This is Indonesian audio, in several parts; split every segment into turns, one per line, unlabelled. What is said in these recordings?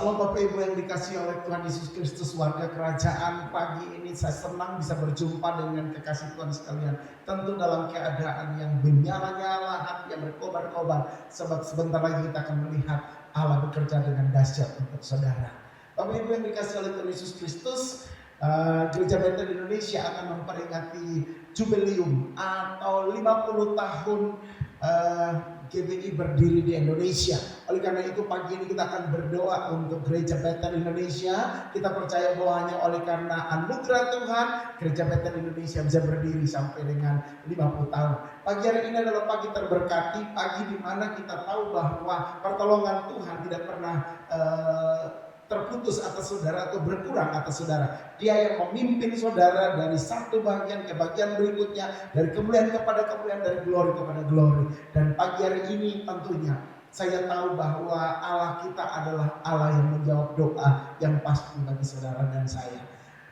Salam Bapak Ibu yang dikasihi oleh Tuhan Yesus Kristus, warga kerajaan. Pagi ini saya senang bisa berjumpa dengan kekasih Tuhan sekalian. Tentu dalam keadaan yang menyala-nyala, hati yang berkobar-kobar. Sebab sebentar lagi kita akan melihat Allah bekerja dengan dahsyat untuk saudara. Bapak Ibu yang dikasihi oleh Tuhan Yesus Kristus, Gereja Bethel Indonesia akan memperingati jubileum atau 50 tahun GBI berdiri di Indonesia. Oleh karena itu pagi ini kita akan berdoa untuk Gereja Bethel Indonesia. Kita percaya bahwa hanya oleh karena anugerah Tuhan, Gereja Bethel Indonesia bisa berdiri sampai dengan 50 tahun. Pagi hari ini adalah pagi terberkati, pagi di mana kita tahu bahwa pertolongan Tuhan tidak pernah terputus atas saudara atau berkurang atas saudara. Dia yang memimpin saudara dari satu bagian ke bagian berikutnya, dari kemuliaan kepada kemuliaan, dari glory kepada glory. Dan pagi hari ini tentunya saya tahu bahwa Allah kita adalah Allah yang menjawab doa yang pasti bagi saudara dan saya.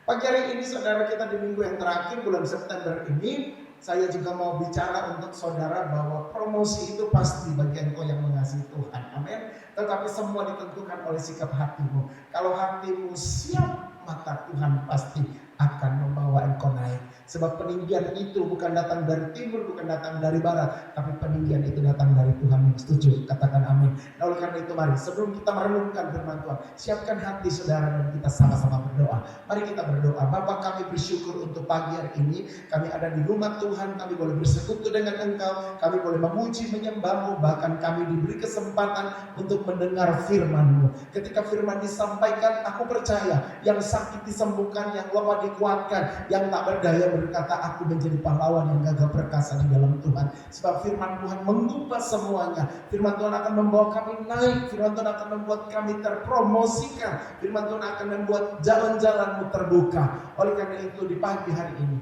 Pagi hari ini saudara, kita di minggu yang terakhir bulan September ini, saya juga mau bicara untuk saudara bahwa promosi itu pasti bagi engkau yang mengasihi Tuhan. Amin. Tetapi semua ditentukan oleh sikap hatimu. Kalau hatimu siap, maka Tuhan pasti akan membawa engkau naik. Sebab peninggian itu bukan datang dari timur, bukan datang dari barat, tapi peninggian itu datang dari Tuhan yang setuju. Katakan amin. Nah, oleh karena itu mari sebelum kita merenungkan firman Tuhan, siapkan hati saudara dan kita sama-sama berdoa. Mari kita berdoa. Bapa, kami bersyukur untuk pagi hari ini. Kami ada di rumah Tuhan, kami boleh bersekutu dengan Engkau, kami boleh memuji, menyembah-Mu, bahkan kami diberi kesempatan untuk mendengar firman-Mu. Ketika firman disampaikan, aku percaya yang sakit disembuhkan, yang lemah dikuatkan, yang tak berdaya berkata, aku menjadi pahlawan yang gagah perkasa di dalam Tuhan. Sebab firman Tuhan mengubah semuanya. Firman Tuhan akan membawa kami naik. Firman Tuhan akan membuat kami terpromosikan. Firman Tuhan akan membuat jalan-jalanmu terbuka. Oleh karena itu di pagi hari ini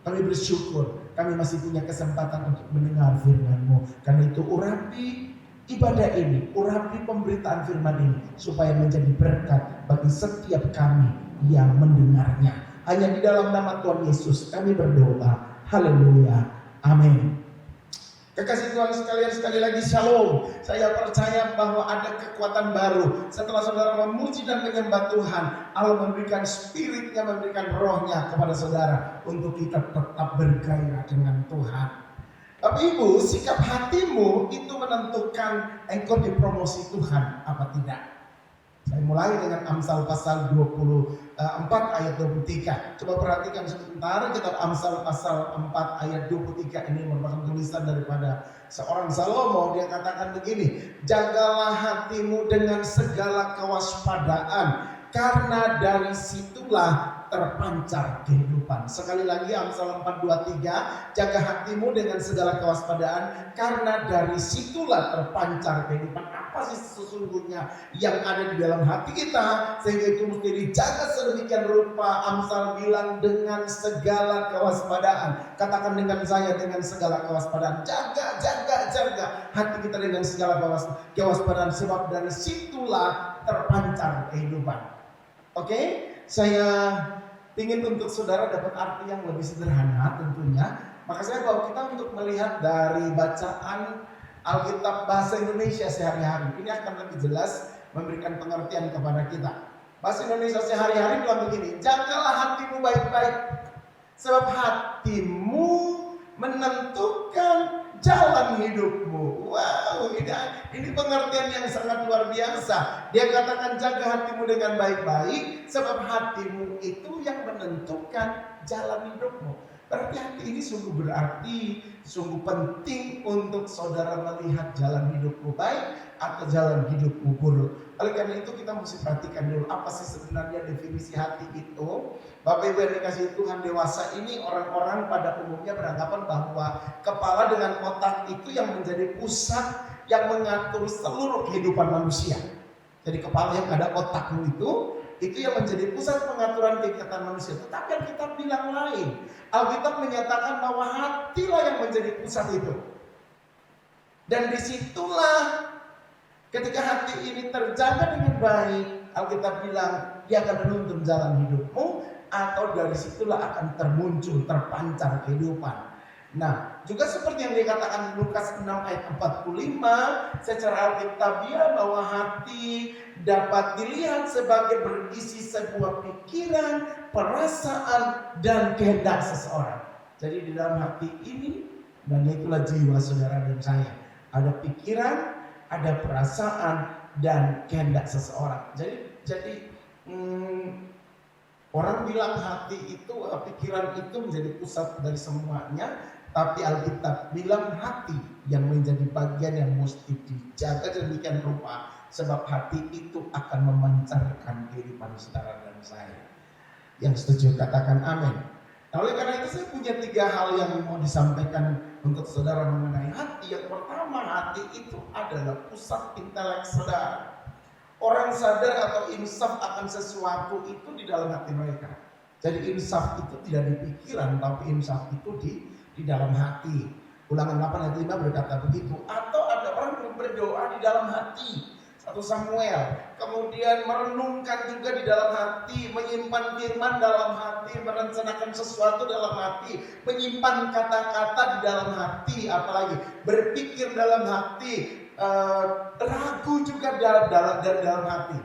kami bersyukur kami masih punya kesempatan untuk mendengar firman-Mu. Karena itu urapi ibadah ini, urapi pemberitaan firman ini supaya menjadi berkat bagi setiap kami yang mendengarnya. Hanya di dalam nama Tuhan Yesus kami berdoa. Haleluya. Amin. Kekasih Tuhan sekalian, sekali lagi shalom. Saya percaya bahwa ada kekuatan baru setelah saudara memuji dan menyembah Tuhan. Allah memberikan spiritnya, memberikan rohnya kepada saudara untuk kita tetap bergairah dengan Tuhan. Tapi Ibu, sikap hatimu itu menentukan engkau dipromosi Tuhan apa tidak. Saya mulai dengan Amsal pasal 24 ayat 23. Coba perhatikan sebentar, kitab Amsal pasal 4 ayat 23 ini merupakan tulisan daripada seorang Salomo. Dia katakan begini, jagalah hatimu dengan segala kewaspadaan, karena dari situlah terpancar kehidupan. Sekali lagi Amsal 4:23, jaga hatimu dengan segala kewaspadaan, karena dari situlah terpancar kehidupan. Apa sih sesungguhnya yang ada di dalam hati kita sehingga itu mesti dijaga sedemikian rupa? Amsal bilang dengan segala kewaspadaan. Katakan dengan saya, dengan segala kewaspadaan. Jaga hati kita dengan segala kewaspadaan, sebab dari situlah terpancar kehidupan. Oke, saya ingin untuk saudara dapat arti yang lebih sederhana tentunya. Maka saya bawa kita untuk melihat dari bacaan Alkitab bahasa Indonesia sehari-hari. Ini akan lebih jelas memberikan pengertian kepada kita. Bahasa Indonesia sehari-hari bilang begini, jagalah hatimu baik-baik, sebab hatimu menentukan jalan hidupmu. Wow, ini pengertian yang sangat luar biasa. Dia katakan jaga hatimu dengan baik-baik, sebab hatimu itu yang menentukan jalan hidupmu. Berarti hati ini sungguh berarti, sungguh penting untuk saudara melihat jalan hidupmu baik atau jalan hidupmu buruk. Oleh karena itu kita mesti perhatikan dulu apa sih sebenarnya definisi hati itu. Bapak Ibu yang dikasihi Tuhan, dewasa ini orang-orang pada umumnya beranggapan bahwa kepala dengan otak itu yang menjadi pusat yang mengatur seluruh kehidupan manusia. Jadi kepala yang ada otakmu itu yang menjadi pusat pengaturan kegiatan manusia. Tetapi Alkitab bilang lain. Alkitab menyatakan bahwa hatilah yang menjadi pusat itu. Dan disitulah ketika hati ini terjaga dengan baik, Alkitab bilang dia akan menuntun jalan hidupmu, atau dari situlah akan terpancar kehidupan. Nah, juga seperti yang dikatakan Lukas 6 ayat 45 secara alkitabiah bahwa hati dapat dilihat sebagai berisi sebuah pikiran, perasaan, dan kehendak seseorang. Jadi di dalam hati ini, dan itulah jiwa saudara dan saya, ada pikiran, ada perasaan, dan kehendak seseorang. Jadi orang bilang hati itu, pikiran itu menjadi pusat dari semuanya. Tapi Alkitab bilang hati yang menjadi bagian yang mesti dijaga demikian rupa. Sebab hati itu akan memancarkan kehidupan saudara dan saya. Yang setuju katakan amin. Nah, oleh karena itu saya punya 3 hal yang mau disampaikan untuk saudara mengenai hati. Yang pertama, hati itu adalah pusat intelek saudara. Orang sadar atau insaf akan sesuatu itu di dalam hati mereka. Jadi insaf itu tidak di pikiran, tapi insaf itu di dalam hati. Ulangan 8 ayat 5 berkata begitu. Atau ada orang yang berdoa di dalam hati, 1 Samuel. Kemudian merenungkan juga di dalam hati, menyimpan firman dalam hati, merencanakan sesuatu dalam hati, menyimpan kata-kata di dalam hati, apalagi berpikir dalam hati, ragu juga dari dalam hati.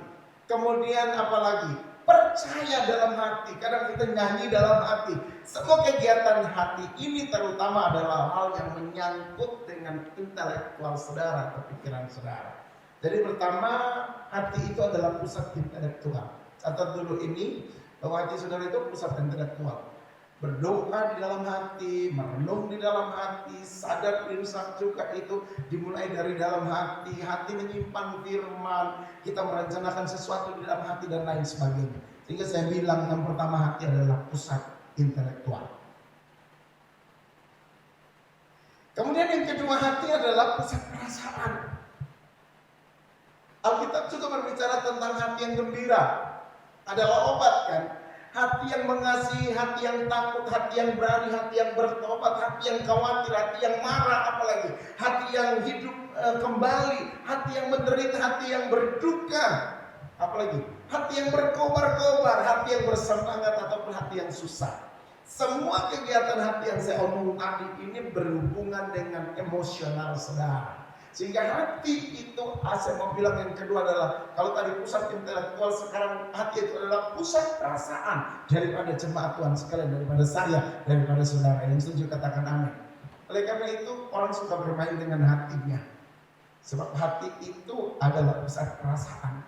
Kemudian apalagi? Percaya dalam hati. Kadang kita nyanyi dalam hati. Semua kegiatan hati ini terutama adalah hal yang menyangkut dengan intelektual saudara atau pikiran saudara. Jadi pertama, hati itu adalah pusat intelektual. Catat dulu ini, bahwa hati saudara itu pusat intelektual. Berdoa di dalam hati, merenung di dalam hati, sadar insaf juga itu dimulai dari dalam hati. Hati menyimpan firman, kita merencanakan sesuatu di dalam hati dan lain sebagainya. Sehingga saya bilang yang pertama, hati adalah pusat intelektual. Kemudian yang kedua, hati adalah pusat perasaan. Alkitab juga berbicara tentang hati yang gembira adalah obat kan. Hati yang mengasihi, hati yang takut, hati yang berani, hati yang bertobat, hati yang khawatir, hati yang marah, apalagi hati yang hidup kembali, hati yang menderita, hati yang berduka, apalagi hati yang berkobar-kobar, hati yang bersemangat ataupun hati yang susah. Semua kegiatan hati yang saya omong tadi ini berhubungan dengan emosional saudara. Sehingga hati itu, saya mau bilang yang kedua adalah, kalau tadi pusat intelektual, sekarang hati itu adalah pusat perasaan daripada jemaat Tuhan sekalian, daripada saya, daripada saudara. Yang setuju katakan amin. Oleh karena itu orang suka bermain dengan hatinya. Sebab hati itu adalah pusat perasaan.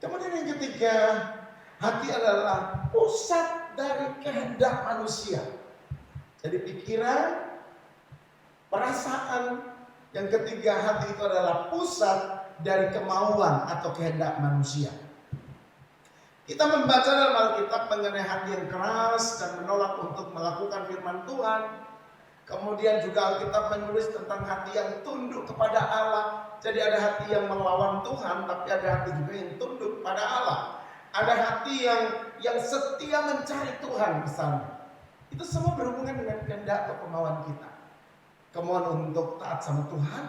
Kemudian yang ketiga, hati adalah pusat dari kehendak manusia. Jadi pikiran, perasaan. Yang ketiga, hati itu adalah pusat dari kemauan atau kehendak manusia. Kita membaca dalam Alkitab mengenai hati yang keras dan menolak untuk melakukan firman Tuhan. Kemudian juga Alkitab menulis tentang hati yang tunduk kepada Allah. Jadi ada hati yang melawan Tuhan, tapi ada hati juga yang tunduk pada Allah. Ada hati yang setia mencari Tuhan misalnya. Itu semua berhubungan dengan kehendak atau kemauan kita. Kemauan untuk taat sama Tuhan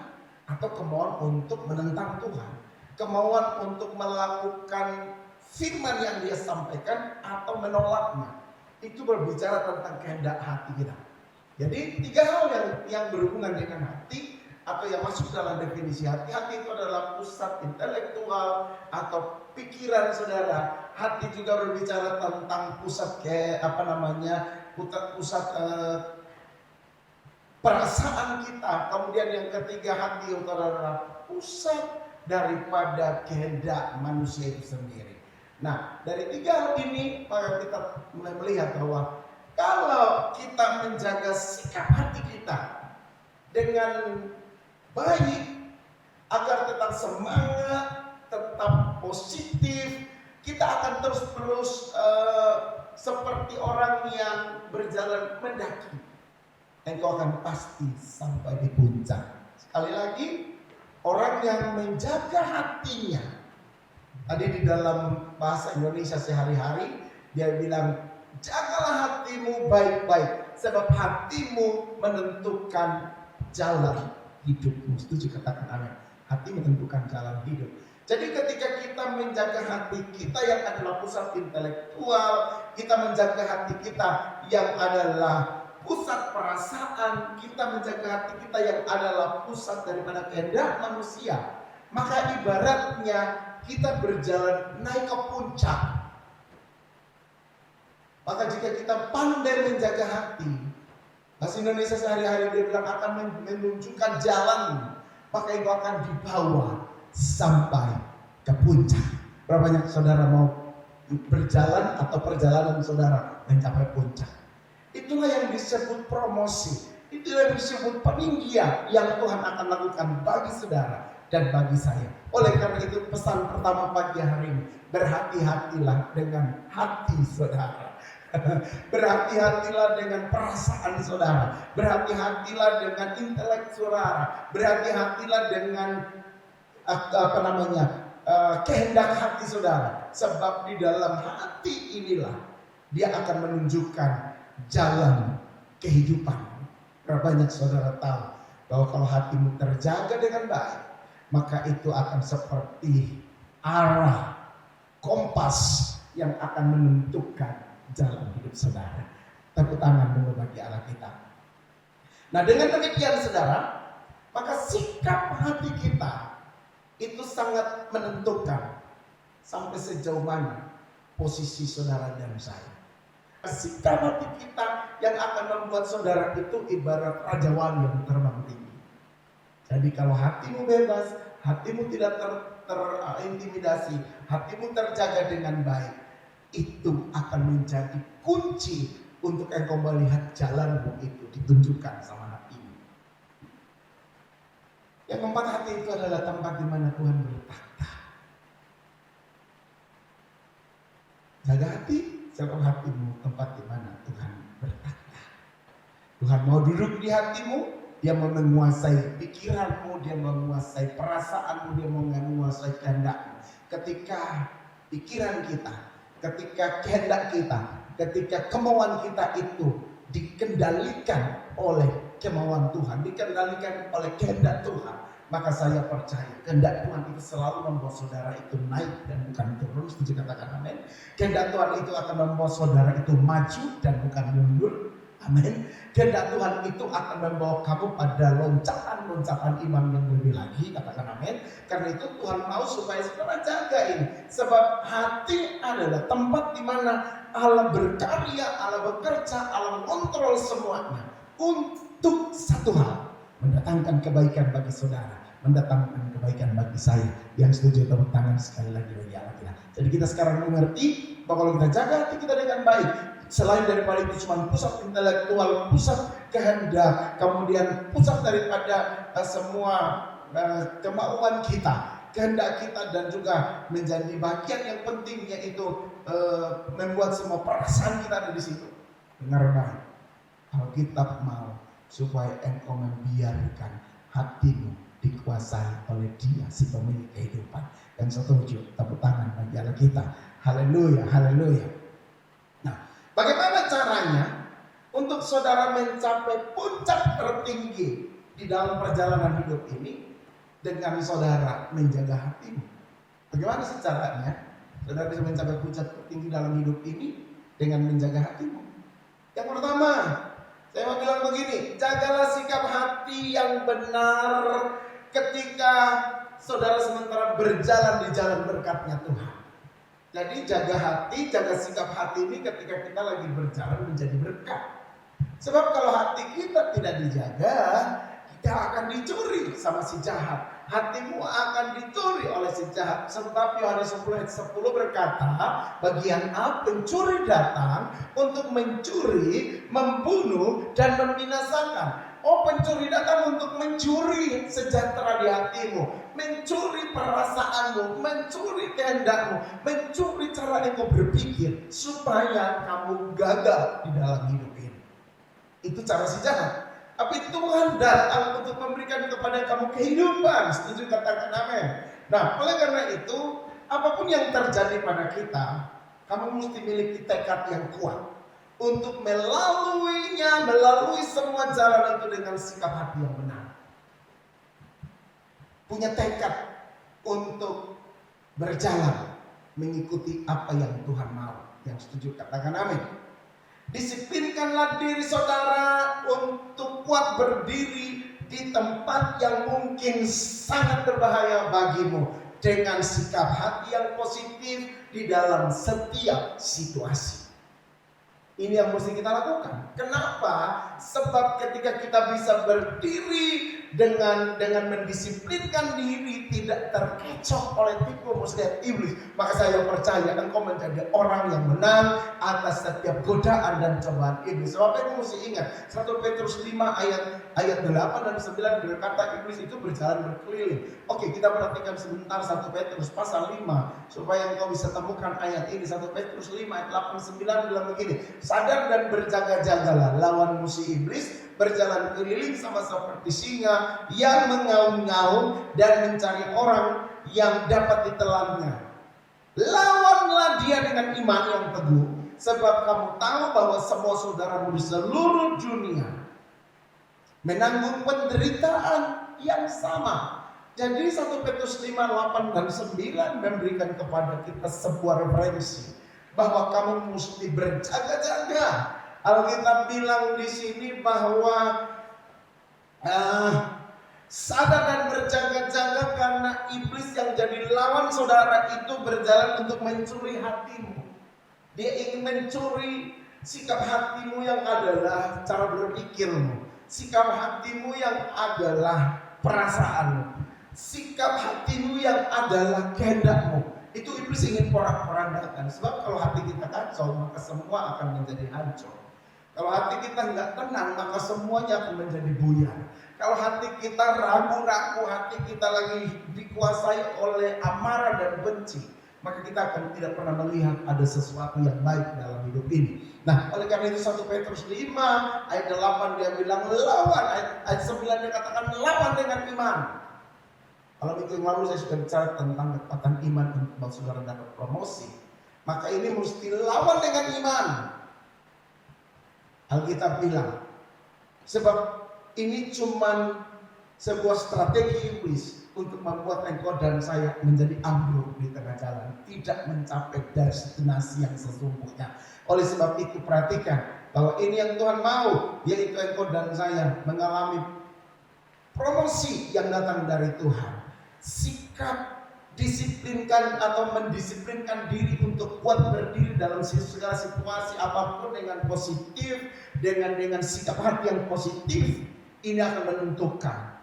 atau kemauan untuk menentang Tuhan. Kemauan untuk melakukan firman yang dia sampaikan atau menolaknya. Itu berbicara tentang kehendak hati kita. Jadi 3 hal yang berhubungan dengan hati atau yang masuk dalam definisi hati. Hati itu adalah pusat intelektual atau pikiran saudara. Hati juga berbicara tentang pusat pusat perasaan kita. Kemudian yang ketiga, hati itu adalah pusat daripada kehendak manusia itu sendiri. Nah, dari 3 hal ini maka kita mulai melihat bahwa kalau kita menjaga sikap hati kita dengan baik agar tetap semangat, tetap positif, kita akan terus seperti orang yang berjalan mendaki. Engkau akan pasti sampai di puncak. Sekali lagi, orang yang menjaga hatinya. Tadi di dalam bahasa Indonesia sehari-hari, dia bilang, jagalah hatimu baik-baik, sebab hatimu menentukan jalan hidupmu. Setuju katakan amin. Hati menentukan jalan hidup. Jadi ketika kita menjaga hati kita yang adalah pusat intelektual, kita menjaga hati kita yang adalah pusat perasaan, kita menjaga hati kita yang adalah pusat daripada kehendak manusia, maka ibaratnya kita berjalan naik ke puncak. Maka jika kita pandai menjaga hati, bahasa Indonesia sehari-hari dia bilang akan menunjukkan jalan, maka itu akan dibawa sampai ke puncak. Berapa banyak saudara mau berjalan atau perjalanan saudara mencapai puncak? Itulah yang disebut promosi. Itulah yang disebut peninggian yang Tuhan akan lakukan bagi saudara dan bagi saya. Oleh karena itu pesan pertama pagi hari ini, berhati-hatilah dengan hati saudara. Berhati-hatilah dengan perasaan saudara. Berhati-hatilah dengan intelek saudara. Berhati-hatilah dengan kehendak hati saudara. Sebab di dalam hati inilah dia akan menunjukkan jalan kehidupan. Berapa banyak saudara tahu bahwa kalau hatimu terjaga dengan baik, maka itu akan seperti arah kompas yang akan menentukan jalan hidup saudara. Tepuk tangan dulu bagi Allah kita. Nah, dengan demikian saudara, maka sikap hati kita itu sangat menentukan sampai sejauh mana posisi saudara dan saya. Sikap hati kita yang akan membuat saudara itu ibarat raja wali yang terbang tinggi. Jadi kalau hatimu bebas, hatimu tidak terintimidasi, hatimu terjaga dengan baik, itu akan menjadi kunci untuk engkau melihat jalanmu itu ditunjukkan sama hatimu. Yang keempat, hati itu adalah tempat di mana Tuhan bertakhta. Jaga hati, jaga hatimu, tempat di mana Tuhan bertakhta. Tuhan mau duduk di hatimu, dia mau menguasai pikiranmu, dia mau menguasai perasaanmu, dia mau menguasai kehendakmu. Ketika pikiran kita, ketika kehendak kita, ketika kemauan kita itu dikendalikan oleh kemauan Tuhan, dikendalikan oleh kehendak Tuhan, maka saya percaya kehendak Tuhan itu selalu membawa saudara itu naik dan bukan turun. Setuju katakan amin. Kehendak Tuhan itu akan membawa saudara itu maju dan bukan mundur. Amin. Kehendak Tuhan itu akan membawa kamu pada loncatan-loncatan iman yang lebih lagi. Katakan amin. Karena itu Tuhan mau supaya saudara jaga ini. Sebab hati adalah tempat di mana Allah berkarya, Allah bekerja, Allah mengontrol semuanya untuk satu hal, mendatangkan kebaikan bagi saudara, mendatangkan kebaikan bagi saya. Yang setuju tepuk tangan sekali lagi bagi Allah kita. Jadi kita sekarang mengerti bahwa kalau kita jaga hati kita dengan baik, selain daripada itu cuma pusat intelektual, pusat kehendak, kemudian pusat daripada semua kemauan kita, kehendak kita, dan juga menjadi bagian yang penting, yaitu membuat semua perasaan kita ada di situ. Dengar baik, Alkitab mau supaya engkau membiarkan hatimu dikuasai oleh Dia, si pemilik kehidupan. Dan setuju, tepuk tangan bagi Allah kita. Haleluya, haleluya. Nah, bagaimana caranya untuk saudara mencapai puncak tertinggi di dalam perjalanan hidup ini? Dengan saudara menjaga hatimu. Bagaimana sih caranya saudara bisa mencapai puncak tertinggi dalam hidup ini? Dengan menjaga hatimu. Yang pertama, saya mau bilang begini, jagalah sikap hati yang benar ketika saudara sementara berjalan di jalan berkatnya Tuhan. Jadi jaga hati, jaga sikap hati ini ketika kita lagi berjalan menjadi berkat. Sebab kalau hati kita tidak dijaga, kita akan dicuri sama si jahat. Hatimu akan dicuri oleh si jahat. Sebab Yohanes 10 berkata, bagian A, pencuri datang untuk mencuri, membunuh, dan membinasakan. Oh, pencuri datang untuk mencuri sejahtera di hatimu, mencuri perasaanmu, mencuri kehendakmu, mencuri cara engkau berpikir supaya kamu gagal di dalam hidup ini. Itu cara si jahat. Tapi Tuhan datang untuk memberikan kepada kamu kehidupan. Setuju katakan amin. Nah, oleh karena itu, apapun yang terjadi pada kita, kamu mesti memiliki tekad yang kuat untuk melalui semua jalan itu dengan sikap hati yang benar. Punya tekad untuk berjalan mengikuti apa yang Tuhan mau. Yang setuju katakan amin. Disiplinkanlah diri saudara untuk kuat berdiri di tempat yang mungkin sangat berbahaya bagimu, dengan sikap hati yang positif di dalam setiap situasi. Ini yang mesti kita lakukan. Kenapa? Sebab ketika kita bisa berdiri dengan mendisiplinkan diri, tidak terkecoh oleh tipu muslihat iblis, maka saya percaya engkau menjadi orang yang menang atas setiap godaan dan cobaan iblis. Sebab itu mesti ingat 1 Petrus 5 ayat 8 dan 9 berkata iblis itu berjalan berkeliling. Oke, kita perhatikan sebentar 1 Petrus pasal 5 supaya engkau bisa temukan ayat ini. 1 Petrus 5 ayat 8 9 bilang begini, sadar dan berjaga-jagalah, lawan musuh iblis berjalan keliling sama seperti singa yang mengaum-ngaum dan mencari orang yang dapat ditelannya. Lawanlah dia dengan iman yang teguh, sebab kamu tahu bahwa semua saudaramu di seluruh dunia menanggung penderitaan yang sama. Jadi 1 Petrus 5, 8 dan 9 memberikan kepada kita sebuah referensi bahwa kamu mesti berjaga-jaga. Alkitab bilang di sini bahwa sadar dan berjaga-jaga karena iblis yang jadi lawan saudara itu berjalan untuk mencuri hatimu. Dia ingin mencuri sikap hatimu yang adalah cara berpikirmu, sikap hatimu yang adalah perasaanmu, sikap hatimu yang adalah kehendakmu. Itu iblis ingin porak-porandakan. Sebab kalau hati kita kacau, maka semua akan menjadi hancur. Kalau hati kita nggak tenang, maka semuanya akan menjadi buyar. Kalau hati kita ragu-ragu, hati kita lagi dikuasai oleh amarah dan benci, maka kita akan tidak pernah melihat ada sesuatu yang baik dalam hidup ini. Nah, oleh karena itu 1 Petrus 5 ayat 8 dia bilang lawan, ayat 9 dia katakan lawan dengan iman. Kalau minggu yang lalu saya sudah bicara tentang kekuatan iman untuk saudara dapat promosi, maka ini mesti lawan dengan iman. Alkitab bilang, sebab ini cuma sebuah strategi iblis untuk membuat engkau dan saya menjadi ambruk di tengah jalan, tidak mencapai destinasi yang sesungguhnya. Oleh sebab itu perhatikan bahwa ini yang Tuhan mau, yaitu engkau dan saya mengalami promosi yang datang dari Tuhan. Sikap disiplinkan atau mendisiplinkan diri untuk kuat berdiri dalam segala situasi apapun dengan positif, dengan sikap hati yang positif, ini akan menentukan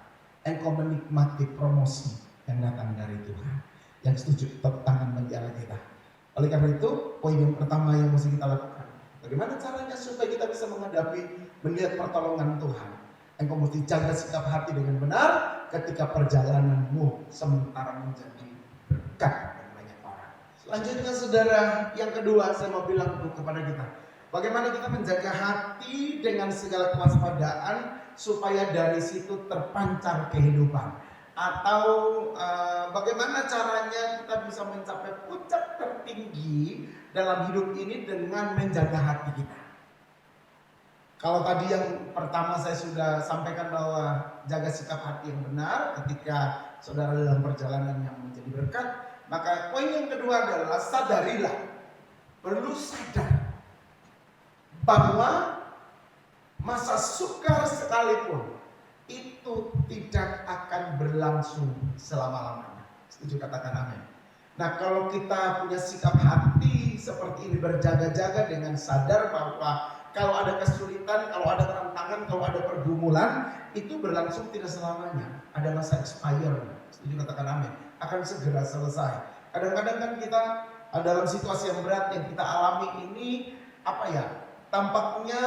engkau menikmati promosi yang datang dari Tuhan. Yang setuju tepuk tangan bagi Allah kita. Oleh karena itu, poin yang pertama yang mesti kita lakukan, bagaimana caranya supaya kita bisa melihat pertolongan Tuhan. Engkau mesti jaga sikap hati dengan benar ketika perjalananmu sementara menjadi berkat bagi banyak orang. Selanjutnya saudara, yang kedua saya mau bilang kepada kita, bagaimana kita menjaga hati dengan segala kewaspadaan supaya dari situ terpancar kehidupan. Atau bagaimana caranya kita bisa mencapai puncak tertinggi dalam hidup ini dengan menjaga hati kita. Kalau tadi yang pertama saya sudah sampaikan bahwa jaga sikap hati yang benar ketika saudara dalam perjalanan yang menjadi berkat, maka poin yang kedua adalah sadarilah, perlu sadar bahwa masa sukar sekalipun itu tidak akan berlangsung selama-lamanya. Setuju katakan amin. Nah, kalau kita punya sikap hati seperti ini, berjaga-jaga dengan sadar bahwa kalau ada kesulitan, kalau ada tantangan, kalau ada pergumulan, itu berlangsung tidak selamanya. Ada masa expire. Setuju katakan amin. Akan segera selesai. Kadang-kadang kan kita dalam situasi yang berat yang kita alami ini, tampaknya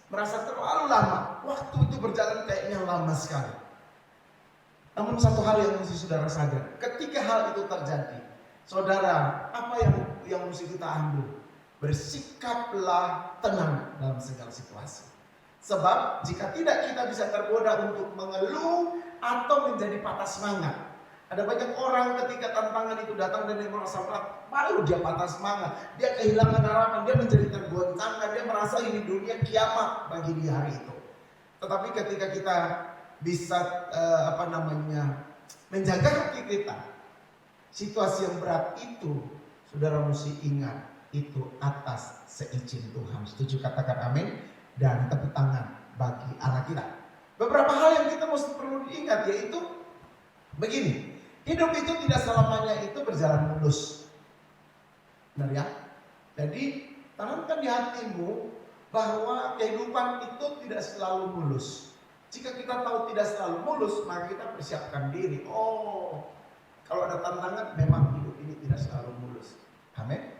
merasa terlalu lama. Waktu itu berjalan kayaknya lama sekali. Namun satu hal yang mesti saudara sadar, ketika hal itu terjadi, saudara, apa yang mesti kita ambil? Bersikaplah tenang dalam segala situasi. Sebab jika tidak, kita bisa tergoda untuk mengeluh atau menjadi patah semangat. Ada banyak orang ketika tantangan itu datang dan dia merasa berat, baru dia patah semangat, dia kehilangan harapan, dia menjadi tergoncangkan, dia merasa ini dunia kiamat bagi dia hari itu. Tetapi ketika kita bisa menjaga hati kita, situasi yang berat itu, saudara mesti ingat, itu atas seizin Tuhan. Setuju? Katakan amin. Dan tepuk tangan bagi Allah kita. Beberapa hal yang kita mesti perlu diingat, yaitu begini. Hidup itu tidak selamanya itu berjalan mulus. Benar ya? Jadi tanamkan di hatimu bahwa kehidupan itu tidak selalu mulus. Jika kita tahu tidak selalu mulus, maka kita persiapkan diri. Oh, kalau ada tantangan, memang hidup ini tidak selalu mulus. Amin.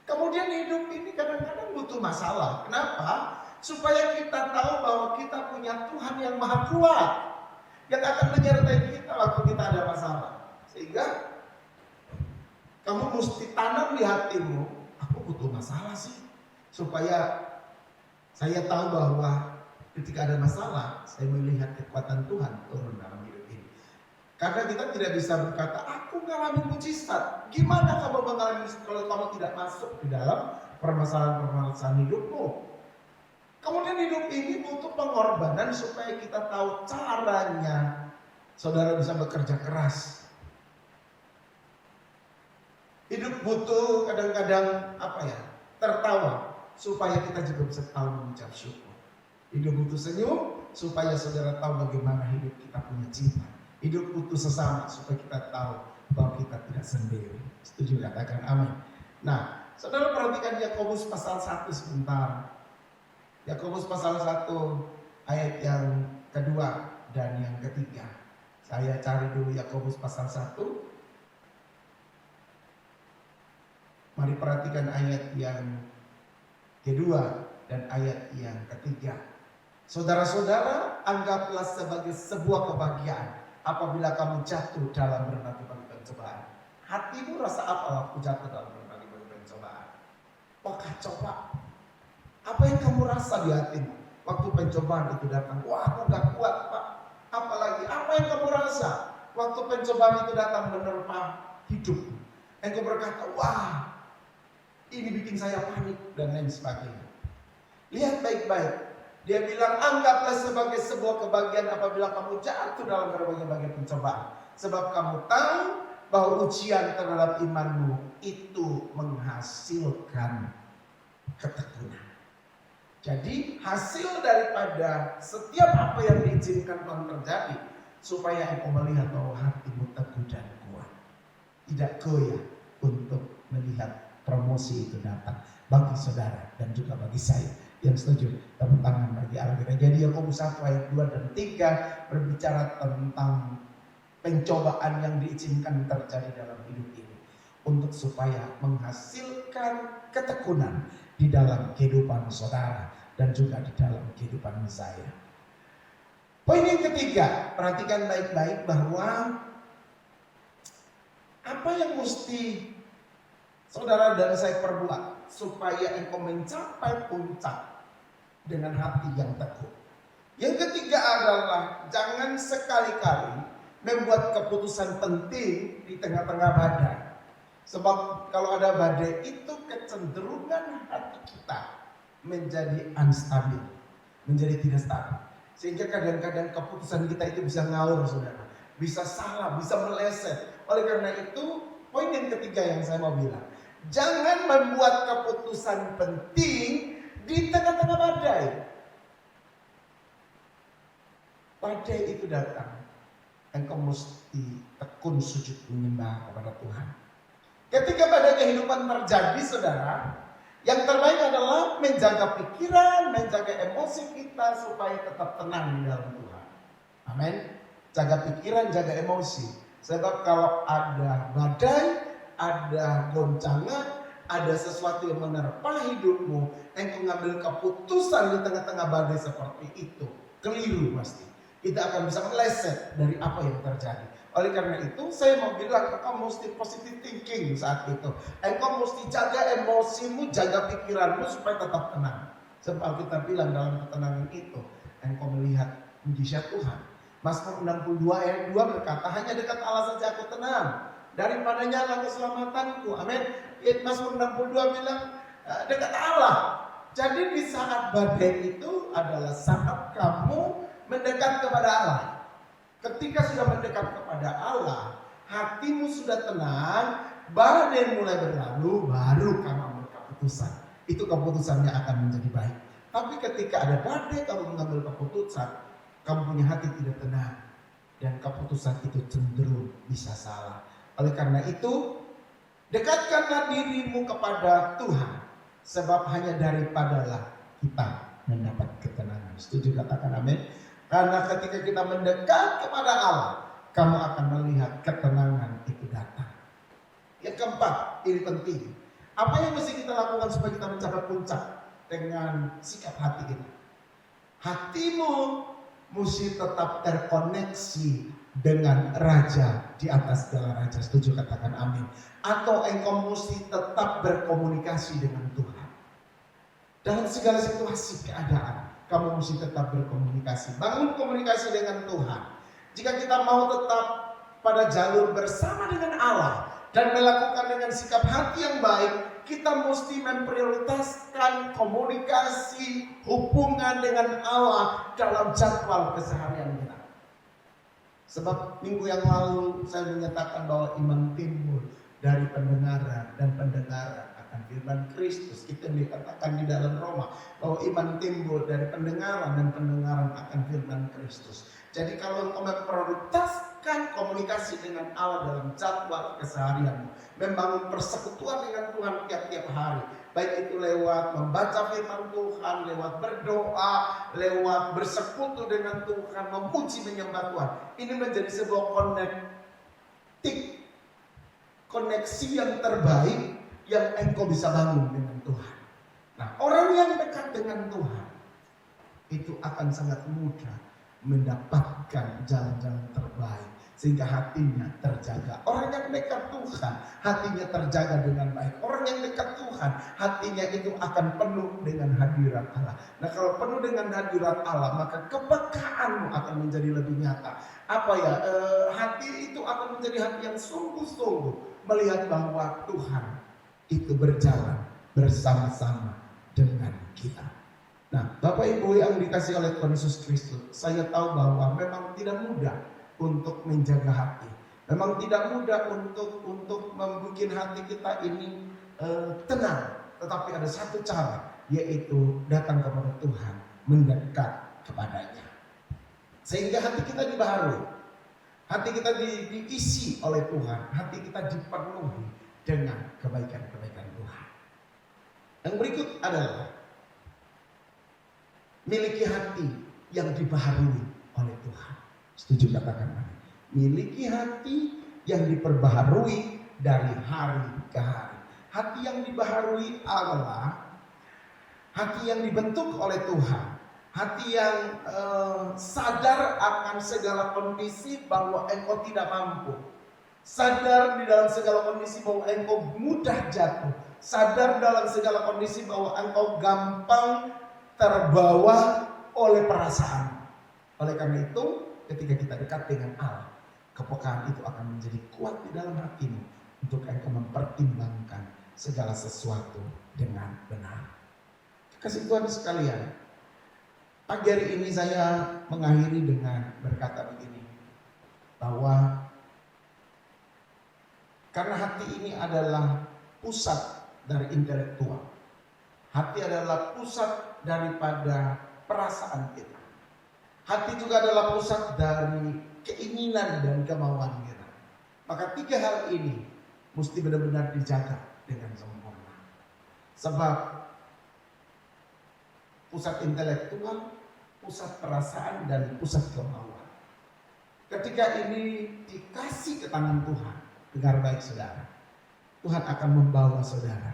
Kemudian hidup ini kadang-kadang butuh masalah. Kenapa? Supaya kita tahu bahwa kita punya Tuhan yang maha kuat, yang akan menyertai kita waktu kita ada masalah. Sehingga kamu mesti tanam di hatimu, aku butuh masalah sih, supaya saya tahu bahwa ketika ada masalah, saya melihat kekuatan Tuhan turun dalam hidup ini. Karena kita tidak bisa berkata, aku mengalami mujizat. Gimana kamu mengalami mujizat kalau kamu tidak masuk di dalam permasalahan-permasalahan hidupmu? Kemudian hidup ini butuh pengorbanan supaya kita tahu caranya saudara bisa bekerja keras. Hidup butuh kadang-kadang tertawa supaya kita juga bisa tahu mengucap syukur. Hidup butuh senyum supaya saudara tahu bagaimana hidup kita punya cinta. Hidup butuh sesama supaya kita tahu bahwa kita tidak sendiri. Setuju? Katakan amin. Nah, saudara perhatikan Yakobus pasal 1 sebentar. Yakobus pasal 1 ayat yang kedua dan yang ketiga. Saya cari dulu Yakobus pasal 1. Mari perhatikan ayat yang kedua dan ayat yang ketiga. Saudara-saudara, anggaplah sebagai sebuah kebahagiaan apabila kamu jatuh dalam berbagai pencobaan. Hatimu rasa apa waktu jatuh dalam berbagai pencobaan? Wah, kacau Pak. Apa yang kamu rasa di hatimu waktu pencobaan itu datang? Wah, aku gak kuat Pak. Apalagi apa yang kamu rasa waktu pencobaan itu datang menerpa hidupmu? Engkau berkata, wah, ini bikin saya panik dan lain sebagainya. Lihat baik-baik. Dia bilang, anggaplah sebagai sebuah kebahagiaan apabila kamu jatuh dalam berbagai pencobaan. Sebab kamu tahu bahwa ujian terhadap imanmu itu menghasilkan ketekunan. Jadi hasil daripada setiap apa yang diizinkan Tuhan terjadi, supaya engkau melihat bahwa hatimu teguh dan kuat, tidak goyah untuk melihat promosi itu datang bagi saudara dan juga bagi saya yang setuju. Tepuk tangan bagi Allah kita. Jadi Yakobus 1 ayat 2 dan 3 berbicara tentang pencobaan yang diizinkan terjadi dalam hidup ini untuk supaya menghasilkan ketekunan di dalam kehidupan saudara dan juga di dalam kehidupan saya. Poin yang ketiga, perhatikan baik-baik bahwa apa yang mesti saudara dan saya perbuat supaya engkau mencapai puncak dengan hati yang teguh. Yang ketiga adalah jangan sekali-kali membuat keputusan penting di tengah-tengah badai. Sebab kalau ada badai itu kecenderungan hati kita menjadi unstabil, menjadi tidak stabil. Sehingga kadang-kadang keputusan kita itu bisa ngawur saudara, bisa salah, bisa meleset. Oleh karena itu poin yang ketiga yang saya mau bilang, jangan membuat keputusan penting di tengah-tengah badai. Badai itu datang, engkau mesti tekun sujud menyembah kepada Tuhan. Ketika badai kehidupan terjadi saudara, yang terbaik adalah menjaga pikiran, menjaga emosi kita supaya tetap tenang di dalam Tuhan. Amin. Jaga pikiran, jaga emosi. Sebab kalau ada badai, ada goncangan, ada sesuatu yang menerpa hidupmu, engkau ngambil keputusan di tengah-tengah badai seperti itu, keliru pasti. Kita akan bisa meleset dari apa yang terjadi. Oleh karena itu saya mau bilang, engkau mesti positive thinking saat itu. Engkau mesti jaga emosimu, jaga pikiranmu supaya tetap tenang. Sebab kita bilang dalam ketenangan itu, engkau melihat mujizat Tuhan. Mazmur 62 ayat 2 berkata, hanya dekat Allah saja aku tenang, daripadanya adalah keselamatanku. Amin. Mazmur 62 bilang dekat Allah. Jadi di saat badai itu adalah saat kamu mendekat kepada Allah. Ketika sudah mendekat kepada Allah, hatimu sudah tenang, badai mulai berlalu, baru kamu ambil keputusan. Itu keputusannya akan menjadi baik. Tapi ketika ada badai kamu mengambil keputusan, kamu punya hati tidak tenang, dan keputusan itu cenderung bisa salah. Oleh karena itu, dekatkanlah dirimu kepada Tuhan, sebab hanya daripadalah kita mendapat ketenangan. Setuju, katakan amin. Karena ketika kita mendekat kepada Allah, kamu akan melihat ketenangan itu datang. Yang keempat, ini penting. Apa yang mesti kita lakukan supaya kita mencapai puncak? Dengan sikap hati kita. Hatimu mesti tetap terkoneksi dengan Raja di atas segala raja. Setuju, katakan amin. Atau engkau mesti tetap berkomunikasi dengan Tuhan. Dalam segala situasi keadaan, kamu mesti tetap berkomunikasi. Bangun komunikasi dengan Tuhan. Jika kita mau tetap pada jalur bersama dengan Allah dan melakukan dengan sikap hati yang baik, kita mesti memprioritaskan komunikasi hubungan dengan Allah dalam jadwal keseharian kita. Sebab minggu yang lalu saya menyatakan bahwa iman timbul dari pendengaran, dan pendengaran akan firman Kristus. Itu yang dikatakan di dalam Roma, bahwa iman timbul dari pendengaran, dan pendengaran akan firman Kristus. Jadi kalau engkau memprioritaskan komunikasi dengan Allah dalam jadwal keseharianmu, membangun persekutuan dengan Tuhan tiap-tiap hari, baik itu lewat membaca firman Tuhan, lewat berdoa, lewat bersekutu dengan Tuhan, memuji menyembah Tuhan, ini menjadi sebuah koneksi yang terbaik yang engkau bisa bangun dengan Tuhan. Nah, orang yang dekat dengan Tuhan itu akan sangat mudah mendapatkan jalan-jalan terbaik, sehingga hatinya terjaga. Orang yang dekat Tuhan, hatinya terjaga dengan baik. Orang yang dekat Tuhan, hatinya itu akan penuh dengan hadirat Allah. Nah, kalau penuh dengan hadirat Allah, maka kepekaanmu akan menjadi lebih nyata. Hati itu akan menjadi hati yang sungguh-sungguh melihat bahwa Tuhan itu berjalan bersama-sama dengan kita. Nah, Bapak Ibu yang dikasihi oleh Tuhan Yesus Kristus, saya tahu bahwa memang tidak mudah untuk menjaga hati. Memang tidak mudah untuk membuat hati kita ini tenang. Tetapi ada satu cara, yaitu datang kepada Tuhan, mendekat kepadanya. Sehingga hati kita dibaharui. Hati kita diisi oleh Tuhan. Hati kita dipenuhi dengan kebaikan-kebaikan Tuhan. Yang berikut adalah miliki hati yang dibaharui oleh Tuhan. Setuju, katakan amin. Miliki hati yang diperbaharui dari hari ke hari. Hati yang dibaharui adalah hati yang dibentuk oleh Tuhan. Hati yang sadar akan segala kondisi bahwa engkau tidak mampu. Sadar di dalam segala kondisi bahwa engkau mudah jatuh. Sadar dalam segala kondisi bahwa engkau gampang terbawa oleh perasaan. Oleh karena itu, ketika kita dekat dengan Allah, kepekaan itu akan menjadi kuat di dalam hatimu untuk engkau mempertimbangkan segala sesuatu dengan benar. Kasih Tuhan sekalian, pagi hari ini saya mengakhiri dengan berkata begini, bahwa karena hati ini adalah pusat dari intelektual, hati adalah pusat daripada perasaan kita. Hati juga adalah pusat dari keinginan dan kemauan kita. Maka tiga hal ini mesti benar-benar dijaga dengan sempurna. Sebab pusat intelektual, pusat perasaan, dan pusat kemauan, ketika ini dikasih ke tangan Tuhan, dengar baik saudara, Tuhan akan membawa saudara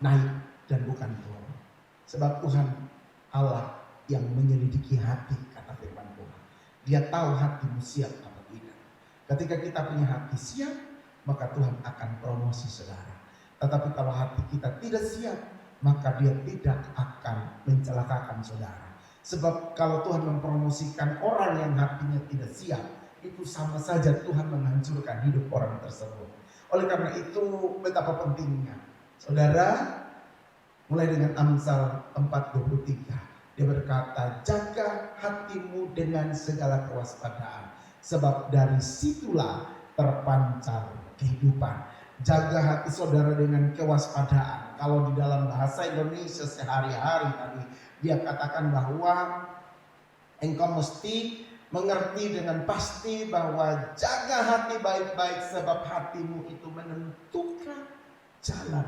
naik dan bukan turun. Sebab Tuhan Allah yang menyelidiki hati, kata firman Tuhan. Dia tahu hatimu siap atau tidak. Ketika kita punya hati siap, maka Tuhan akan promosi saudara. Tetapi kalau hati kita tidak siap, maka dia tidak akan mencelakakan saudara. Sebab kalau Tuhan mempromosikan orang yang hatinya tidak siap, itu sama saja Tuhan menghancurkan hidup orang tersebut. Oleh karena itu, betapa pentingnya saudara, mulai dengan Amsal 4:23, dia berkata, jaga hatimu dengan segala kewaspadaan, sebab dari situlah terpancar kehidupan. Jaga hati saudara dengan kewaspadaan. Kalau di dalam bahasa Indonesia sehari-hari tadi dia katakan bahwa engkau mesti mengerti dengan pasti bahwa jaga hati baik-baik sebab hatimu itu menentukan jalan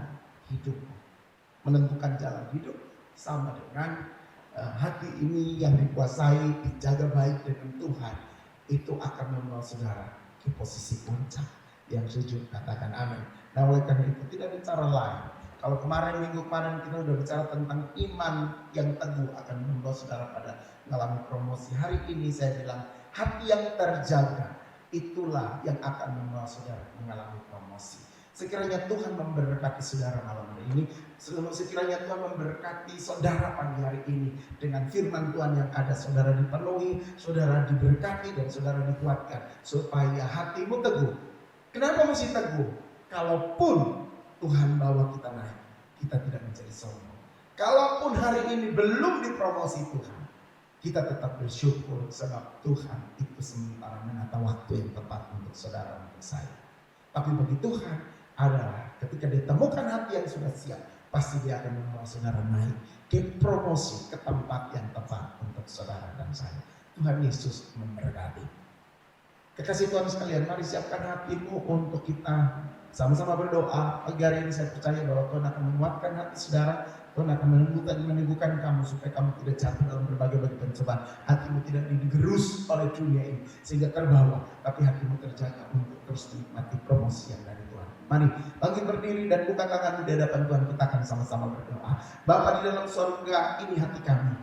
hidupmu. Menentukan jalan hidup sama dengan hati ini yang dikuasai, dijaga baik dengan Tuhan, itu akan membawa saudara ke posisi puncak. Yang setuju katakan amin. Nah oleh karena itu tidak ada cara lain. Kalau minggu kemarin kita sudah bicara tentang iman yang teguh akan membawa saudara pada mengalami promosi. Hari ini saya bilang hati yang terjaga itulah yang akan membawa saudara mengalami promosi. Sekiranya Tuhan memberkati saudara malam hari ini. Sekiranya Tuhan memberkati saudara pagi hari ini dengan firman Tuhan yang ada. Saudara dipenuhi, saudara diberkati dan saudara dikuatkan supaya hatimu teguh. Kenapa mesti teguh? Kalaupun Tuhan bawa kita naik, kita tidak menjadi sombong. Kalaupun hari ini belum dipromosi Tuhan, kita tetap bersyukur sebab Tuhan itu sementara menata waktu yang tepat untuk saudara, untuk saya. Tapi bagi Tuhan adalah ketika ditemukan hati yang sudah siap, pasti dia akan membawa saudara naik ke promosi, ke tempat yang tepat untuk saudara dan saya. Tuhan Yesus memberkati. Kekasih Tuhan sekalian, mari siapkan hatimu untuk kita sama-sama berdoa. Pagi hari ini saya percaya bahwa Tuhan akan menguatkan hati saudara. Tuhan akan meneguhkan kamu supaya kamu tidak jatuh dalam berbagai pencobaan. Hatimu tidak digerus oleh dunia ini sehingga terbawa, tapi hatimu terjaga untuk terus menikmati promosi yang dari Tuhan. Mari bangkit berdiri dan buka tangan di hadapan Tuhan. Kita akan sama-sama berdoa. Bapa di dalam surga, ini hati kami.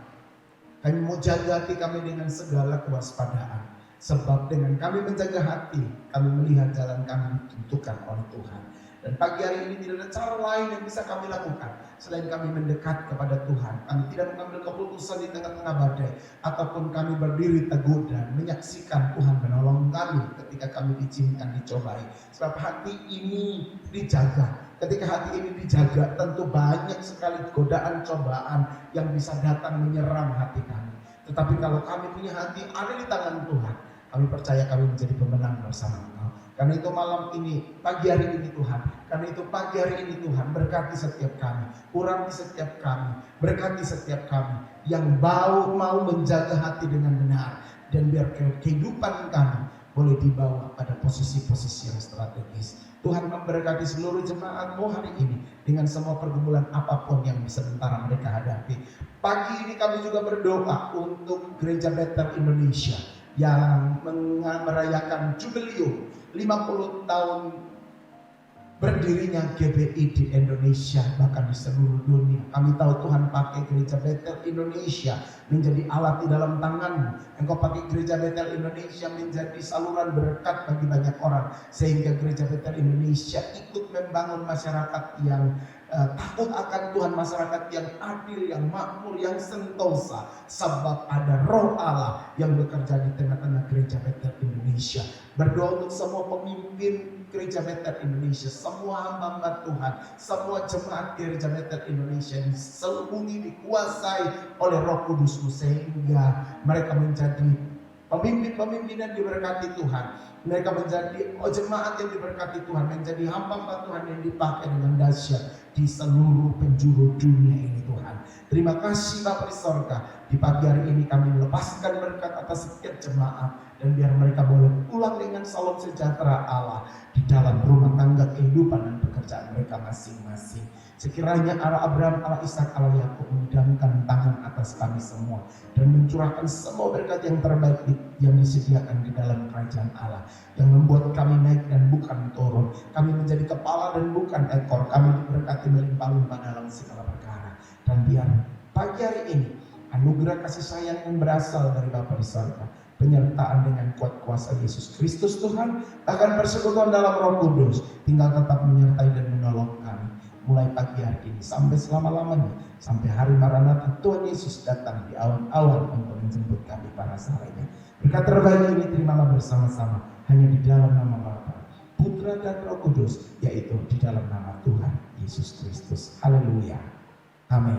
Kami mau jaga hati kami dengan segala kewaspadaan. Sebab dengan kami menjaga hati, kami melihat jalan kami ditentukan oleh Tuhan. Dan pagi hari ini tidak ada cara lain yang bisa kami lakukan selain kami mendekat kepada Tuhan. Kami tidak mengambil keputusan di tengah-tengah badai, ataupun kami berdiri teguh dan menyaksikan Tuhan menolong kami ketika kami diizinkan dicobai. Sebab hati ini dijaga. Ketika hati ini dijaga, tentu banyak sekali godaan cobaan yang bisa datang menyerang hati kami. Tetapi kalau kami punya hati ada di tangan Tuhan, kami percaya kami menjadi pemenang bersama Engkau. Karena itu malam ini, pagi hari ini Tuhan, karena itu pagi hari ini Tuhan, berkati setiap kami, urapi setiap kami, berkati setiap kami yang mau menjaga hati dengan benar, dan biar kehidupan kami boleh dibawa pada posisi-posisi yang strategis. Tuhan memberkati seluruh jemaat-Mu hari ini dengan semua pergumulan apapun yang sementara mereka hadapi. Pagi ini kami juga berdoa untuk Gereja Bethel Indonesia yang merayakan jubilium 50 tahun berdirinya GBI di Indonesia, bahkan di seluruh dunia. Kami tahu Tuhan pakai Gereja Bethel Indonesia menjadi alat di dalam tangan-Mu. Engkau pakai Gereja Bethel Indonesia menjadi saluran berkat bagi banyak orang, sehingga Gereja Bethel Indonesia ikut membangun masyarakat yang takut akan Tuhan, masyarakat yang adil, yang makmur, yang sentosa, sebab ada Roh Allah yang bekerja di tengah-tengah Gereja Bethel Indonesia. Berdoa untuk semua pemimpin Gereja Bethel Indonesia, semua hamba-hamba Tuhan, semua jemaat Gereja Bethel Indonesia diselubungi, dikuasai oleh Roh Kudus-Mu sehingga mereka menjadi pemimpin-pemimpin yang diberkati Tuhan. Mereka menjadi jemaat yang diberkati Tuhan, menjadi hamba-hamba Tuhan yang dipakai dengan dahsyat di seluruh penjuru dunia ini Tuhan. Terima kasih Bapa di sorga. Di pagi hari ini kami melepaskan berkat atas setiap jemaat, dan biar mereka boleh pulang dengan salam sejahtera Allah di dalam rumah tangga, kehidupan dan pekerjaan mereka masing-masing. Sekiranya Allah Abraham, Allah Ishak, Allah Yakub menidamkan tangan atas kami semua dan mencurahkan semua berkat yang terbaik yang disediakan di dalam kerajaan Allah, yang membuat kami naik dan bukan turun, kami menjadi kepala dan bukan ekor, kami diberkati melimpah-limpah dalam segala perkara. Dan biar pagi hari ini anugerah kasih sayang yang berasal dari Bapa di surga, penyertaan dengan kuat kuasa Yesus Kristus Tuhan, bahkan persekutuan dalam Roh Kudus tinggal tetap menyertai dan menolong kami mulai pagi hari ini sampai selama-lamanya, sampai hari Maranatha Tuhan Yesus datang di awan-awan untuk menjemput kami para salehnya. Berkat terbaik ini terimalah bersama-sama hanya di dalam nama Bapa, Putra dan Roh Kudus, yaitu di dalam nama Tuhan Yesus Kristus. Haleluya. Amin.